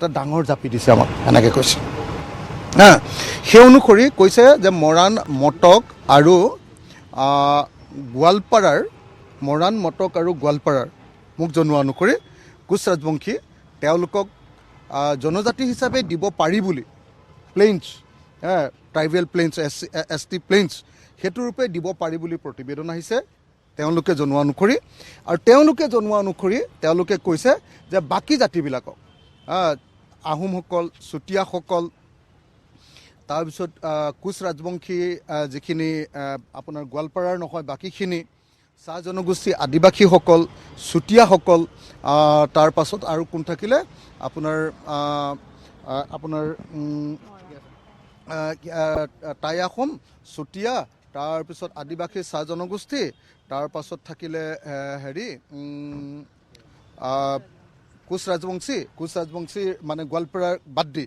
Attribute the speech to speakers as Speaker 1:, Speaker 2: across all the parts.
Speaker 1: এটা ডাঙৰ জাপি দিছে আমাক এনেকৈ কৈছে সেই অনুসৰি কৈছে যে মৰাণ মটক আৰু গোৱালপাৰাৰ মোক জনোৱা অনুসৰি কোচ ৰাজবংশী তেওঁলোকক জনজাতি হিচাপে দিব পাৰি বুলি plains tribal plains ST plains সেইটো ৰূপে দিব পাৰি বুলি প্ৰতিবেদন আহিছে তেওঁলোকে জনোৱা অনুসৰি আৰু তেওঁলোকে কৈছে যে বাকী জাতিবিলাকক আহোমসকল চুতীয়াসকল তাৰপিছত কোচ ৰাজবংশী যিখিনি আপোনাৰ গোৱালপাৰাৰ নহয় বাকীখিনি চাহ জনগোষ্ঠী আদিবাসীসকল চুতীয়াসকল তাৰ পাছত আৰু কোন থাকিলে আপোনাৰ টাই আহোম চুতীয়া তাৰপিছত আদিবাসী চাহ জনগোষ্ঠী তাৰ পাছত থাকিলে কোচ ৰাজবংশী মানে গোৱালপাৰাৰ বাদ দি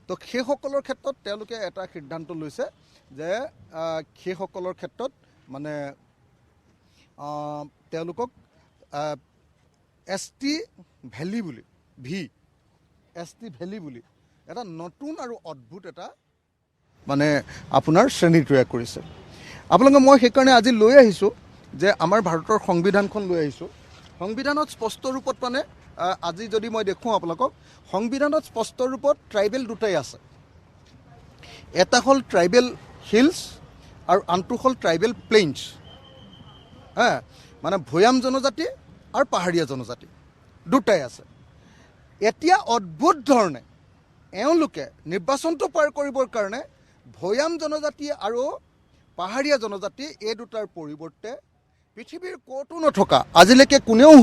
Speaker 1: তো সেইসকলৰ ক্ষেত্ৰত তেওঁলোকে এটা সিদ্ধান্ত লৈছে যে সেইসকলৰ ক্ষেত্ৰত মানে তেওঁলোকক ST ভেলী বুলি ST ভেলী বুলি এটা নতুন আৰু অদ্ভুত এটা মানে আপোনাৰ শ্ৰেণী তৈয়াৰ কৰিছে আপোনালোকে মই সেইকাৰণে আজি লৈ আহিছোঁ যে আমাৰ ভাৰতৰ সংবিধানখন লৈ আহিছোঁ সংবিধানত স্পষ্ট ৰূপত মানে আজি যদি মই দেখুৱাওঁ আপোনালোকক সংবিধানত স্পষ্ট ৰূপত ট্ৰাইবেল দুটাই আছে এটা হ'ল ট্ৰাইবেল হিলছ আৰু আনটো হ'ল ট্ৰাইবেল প্লেইনছ মানে ভৈয়াম জনজাতি আৰু পাহাৰীয়া জনজাতি দুটাই আছে এতিয়া অদ্ভুত ধৰণে এওঁলোকে নিৰ্বাচনটো পাৰ কৰিবৰ কাৰণে ভৈয়াম জনজাতি আৰু পাহাৰীয়া জনজাতি এই দুটাৰ পৰিৱৰ্তে পৃথিৱীৰ ক'তো নথকা আজিলৈকে কোনেও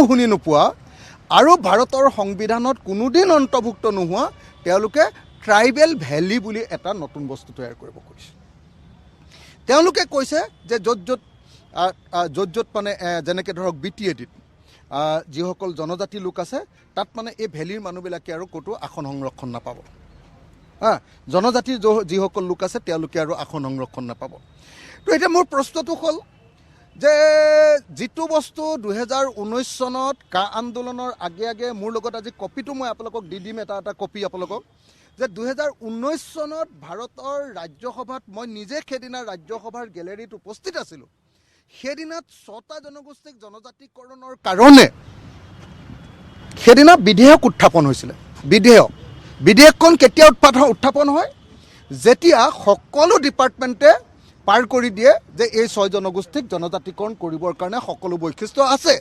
Speaker 1: শুনি নোপোৱা আৰু ভাৰতৰ সংবিধানত কোনোদিন অন্তৰ্ভুক্ত নোহোৱা তেওঁলোকে ট্ৰাইবেল ভেলী বুলি এটা নতুন বস্তু তৈয়াৰ কৰিব কৈছে তেওঁলোকে কৈছে যে য'ত মানে যেনেকৈ ধৰক BTADত যিসকল জনজাতি লোক আছে তাত মানে এই ভেলীৰ মানুহবিলাকে আৰু ক'তো আসন সংৰক্ষণ নাপাব জনজাতিৰ যিসকল লোক আছে তেওঁলোকে আৰু আসন সংৰক্ষণ নাপাব তো এতিয়া মোৰ প্ৰশ্নটো হ'ল যে যিটো বস্তু 2019 চনত কা আন্দোলনৰ আগে মোৰ লগত আজি কপিটো মই আপোনালোকক দি দিম এটা কপি আপোনালোকক যে 2019 চনত ভাৰতৰ ৰাজ্যসভাত মই নিজে সেইদিনা ৰাজ্যসভাৰ গেলেৰীত উপস্থিত আছিলোঁ সেইদিনাত 6টা জনগোষ্ঠীক জনজাতিকৰণৰ কাৰণে সেইদিনা বিধেয়ক উত্থাপন হৈছিলে বিধেয়কখন কেতিয়া উত্থাপন হয় যেতিয়া সকলো ডিপাৰ্টমেণ্টে পাৰ কৰি দিয়ে যে এই 6 জনগোষ্ঠীক জনজাতিকৰণ কৰিবৰ কাৰণে সকলো বৈশিষ্ট্য আছে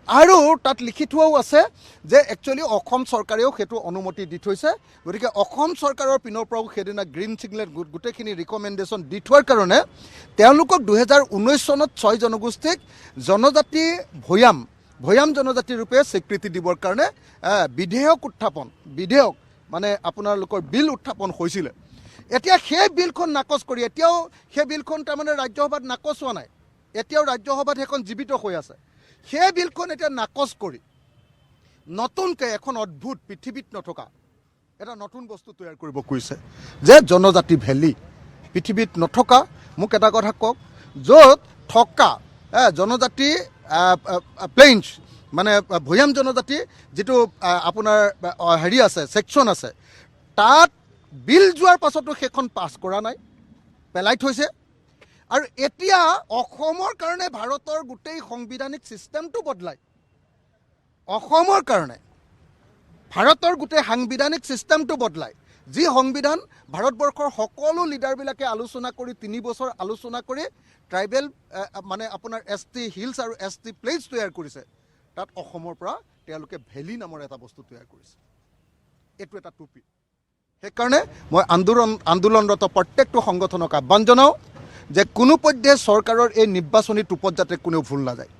Speaker 1: আৰু তাত লিখি থোৱাও আছে যে একচুৱেলি অসম চৰকাৰেও সেইটো অনুমতি দি থৈছে গতিকে অসম চৰকাৰৰ পিনৰ পৰাও সেইদিনা গ্ৰীণ ছিগনেল গোটেইখিনি ৰিকমেণ্ডেশ্যন দি থোৱাৰ কাৰণে তেওঁলোকক 2019 চনত 6 জনগোষ্ঠীক জনজাতি ভৈয়াম জনজাতি ৰূপে স্বীকৃতি দিবৰ কাৰণে বিধেয়ক মানে আপোনালোকৰ বিল উত্থাপন হৈছিলে এতিয়া সেই বিলখন নাকচ কৰি এতিয়াও সেই বিলখন তাৰমানে ৰাজ্যসভাত নাকচ হোৱা নাই এতিয়াও ৰাজ্যসভাত সেইখন জীৱিত হৈ আছে সেই বিলখন এতিয়া নাকচ কৰি নতুনকৈ এখন অদ্ভুত পৃথিৱীত নথকা এটা নতুন বস্তু তৈয়াৰ কৰিব খুজিছে যে জনজাতি ভেলী পৃথিৱীত নথকা মোক এটা কথা কওক য'ত থকা জনজাতি প্লেইনছ মানে ভৈয়াম জনজাতি যিটো আপোনাৰ আছে ছেকশ্যন আছে তাত বিল যোৱাৰ পাছতো সেইখন পাছ কৰা নাই পেলাই থৈছে আৰু এতিয়া অসমৰ কাৰণে ভাৰতৰ গোটেই সাংবিধানিক সিস্টেমটো বদলাই অসমৰ কাৰণে ভাৰতৰ গোটেই সাংবিধানিক সিস্টেমটো বদলাই যি সংবিধান ভাৰতবৰ্ষৰ সকলো লিডাৰবিলাকে আলোচনা কৰি 3 বছৰ আলোচনা কৰি ট্ৰাইবেল মানে আপোনাৰ ST হিলছ আৰু ST প্লেইনছ তৈয়াৰ কৰিছে তাত অসমৰ পৰা তেওঁলোকে ভেলী নামৰ এটা বস্তু তৈয়াৰ কৰিছে এইটো এটা টুপি সেইকাৰণে মই আন্দোলনৰত প্ৰত্যেকটো সংগঠনক আহ্বান জনাওঁ যে কোনো পধ্যে চৰকাৰৰ এই নিৰ্বাচনী টুপত যাতে কোনেও ভুল নাযায়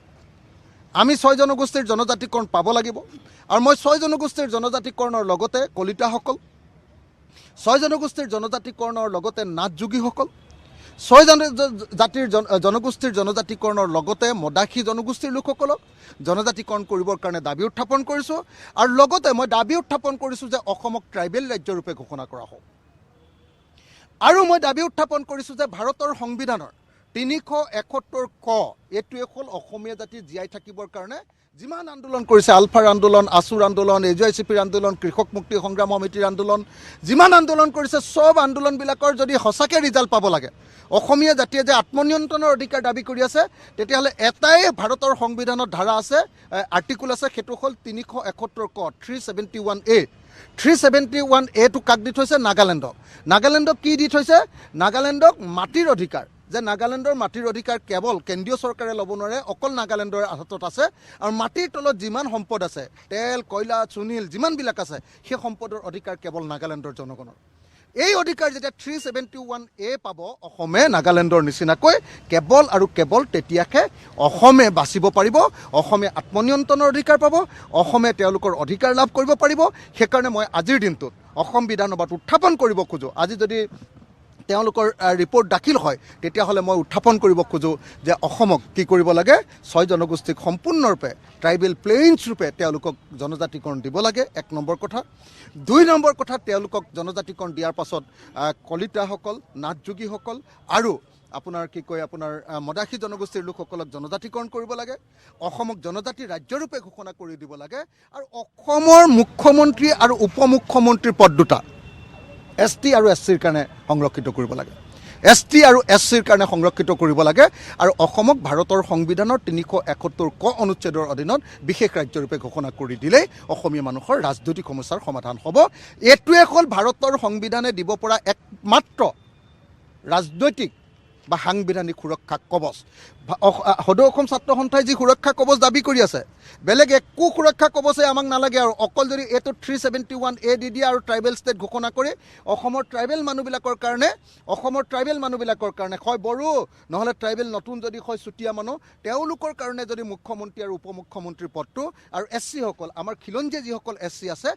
Speaker 1: আমি 6 জনগোষ্ঠীৰ জনজাতিকৰণ পাব লাগিব আৰু মই 6 জনগোষ্ঠীৰ জনজাতিকৰণৰ লগতে কলিতাসকল 6 জনগোষ্ঠীৰ জনজাতিকৰণৰ লগতে নাথযোগীসকল 6 জনগোষ্ঠীৰ জনজাতিকৰণৰ লগতে মদাসী জনগোষ্ঠীৰ লোকসকলক জনজাতিকৰণ কৰিবৰ কাৰণে দাবী উত্থাপন কৰিছোঁ আৰু লগতে মই দাবী উত্থাপন কৰিছোঁ যে অসমক ট্ৰাইবেল ৰাজ্য ৰূপে ঘোষণা কৰা হওক আৰু মই দাবী উত্থাপন কৰিছোঁ যে ভাৰতৰ সংবিধানৰ 371 ক এইটোৱে হ'ল অসমীয়া জাতি জীয়াই থাকিবৰ কাৰণে যিমান আন্দোলন কৰিছে, আলফাৰ আন্দোলন, আছুৰ আন্দোলন, AJCPৰ আন্দোলন, কৃষক মুক্তি সংগ্ৰাম সমিতিৰ আন্দোলন, যিমান আন্দোলন কৰিছে চব আন্দোলনবিলাকৰ যদি সঁচাকৈ ৰিজাল্ট পাব লাগে, অসমীয়া জাতিয়ে যে আত্মনিয়ন্ত্ৰণৰ অধিকাৰ দাবী কৰি আছে, তেতিয়াহ'লে এটাই ভাৰতৰ সংবিধানত ধাৰা আছে, আৰ্টিকুল আছে, সেইটো হ'ল 371 ক 371A। 371A কাক দি থৈছে? নাগালেণ্ডক কি দি থৈছে? নাগালেণ্ডক মাটিৰ অধিকাৰ, যে নাগালেণ্ডৰ মাটিৰ অধিকাৰ কেৱল কেন্দ্ৰীয় চৰকাৰে ল'ব নোৱাৰে, অকল নাগালেণ্ডৰ হাতত আছে। আৰু মাটিৰ তলত যিমান সম্পদ আছে, তেল, কয়লা, চুনিল যিমানবিলাক আছে, সেই সম্পদৰ অধিকাৰ কেৱল নাগালেণ্ডৰ জনগণৰ। এই অধিকাৰ যেতিয়া 371A পাব অসমে, নাগালেণ্ডৰ নিচিনাকৈ, কেৱল আৰু কেৱল তেতিয়াহে অসমে বাচিব পাৰিব, অসমে আত্মনিয়ন্ত্ৰণৰ অধিকাৰ পাব, অসমে তেওঁলোকৰ অধিকাৰ লাভ কৰিব পাৰিব। সেইকাৰণে মই আজিৰ দিনটোত অসম বিধানসভাত উত্থাপন কৰিব খোজোঁ, আজি যদি তেওঁলোকৰ ৰিপৰ্ট দাখিল হয়, তেতিয়াহ'লে মই উত্থাপন কৰিব খোজোঁ যে অসমক কি কৰিব লাগে, 6 জনগোষ্ঠীক সম্পূৰ্ণৰূপে ট্ৰাইবেল প্লেইনছ ৰূপে তেওঁলোকক জনজাতিকৰণ দিব লাগে, 1 নম্বৰ কথা। 2 নম্বৰ কথা, তেওঁলোকক জনজাতিকৰণ দিয়াৰ পাছত কলিতাসকল, নাথযোগীসকল আৰু আপোনাৰ কি কয়, আপোনাৰ মদাসী জনগোষ্ঠীৰ লোকসকলক জনজাতিকৰণ কৰিব লাগে, অসমক জনজাতি ৰাজ্যৰূপে ঘোষণা কৰি দিব লাগে। আৰু অসমৰ মুখ্যমন্ত্ৰী আৰু উপমুখ্যমন্ত্ৰীৰ পদ দুটা ST আৰু SCৰ কাৰণে সংৰক্ষিত কৰিব লাগে, ST আৰু SCৰ কাৰণে সংৰক্ষিত কৰিব লাগে। আৰু অসমক ভাৰতৰ সংবিধানৰ 371 ক অনুচ্ছেদৰ অধীনত বিশেষ ৰাজ্যৰূপে ঘোষণা কৰি দিলেই অসমীয়া মানুহৰ ৰাজনৈতিক সমস্যাৰ সমাধান হ'ব। এইটোৱে হ'ল ভাৰতৰ সংবিধানে দিব পৰা একমাত্ৰ ৰাজনৈতিক বা সাংবিধানিক সুৰক্ষা কবচ। সদৌ অসম ছাত্ৰ সন্থাই যি সুৰক্ষা কবচ দাবী কৰি আছে, বেলেগ একো সুৰক্ষা কবচে আমাক নালাগে। আৰু অকল যদি এইটো 371A দি দিয়ে আৰু ট্ৰাইবেল ষ্টেট ঘোষণা কৰি অসমৰ ট্ৰাইবেল মানুহবিলাকৰ কাৰণে হয় বড়ো, নহ'লে ট্ৰাইবেল নতুন যদি হয় চুতীয়া মানুহ, তেওঁলোকৰ কাৰণে যদি মুখ্যমন্ত্ৰী আৰু উপমুখ্যমন্ত্ৰীৰ পদটো, আৰু SCসকল, আমাৰ খিলঞ্জীয়া যিসকল SC আছে,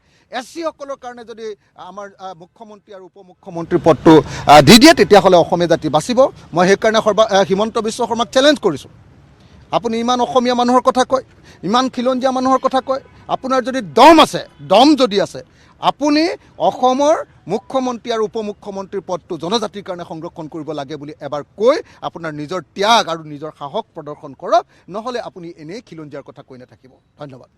Speaker 1: SCসকলৰ কাৰণে যদি আমাৰ মুখ্যমন্ত্ৰী আৰু উপমুখ্যমন্ত্ৰীৰ পদটো দি দিয়ে, তেতিয়াহ'লে অসমীয়া জাতি বাচিব। মই সেইকাৰণে হিমন্ত বিশ্ব শৰ্মাক চেলেঞ্জ কৰিছোঁ, আপুনি ইমান অসমীয়া মানুহৰ কথা কয়, ইমান খিলঞ্জীয়া মানুহৰ কথা কয়, আপোনাৰ যদি দম যদি আছে, আপুনি অসমৰ মুখ্যমন্ত্ৰী আৰু উপমুখ্যমন্ত্ৰীৰ পদটো জনজাতিৰ কাৰণে সংৰক্ষণ কৰিব লাগে বুলি এবাৰ কৈ আপোনাৰ নিজৰ ত্যাগ আৰু নিজৰ সাহস প্ৰদৰ্শন কৰক, নহ'লে আপুনি এনেই খিলঞ্জীয়াৰ কথা কৈ নাথাকিব। ধন্যবাদ।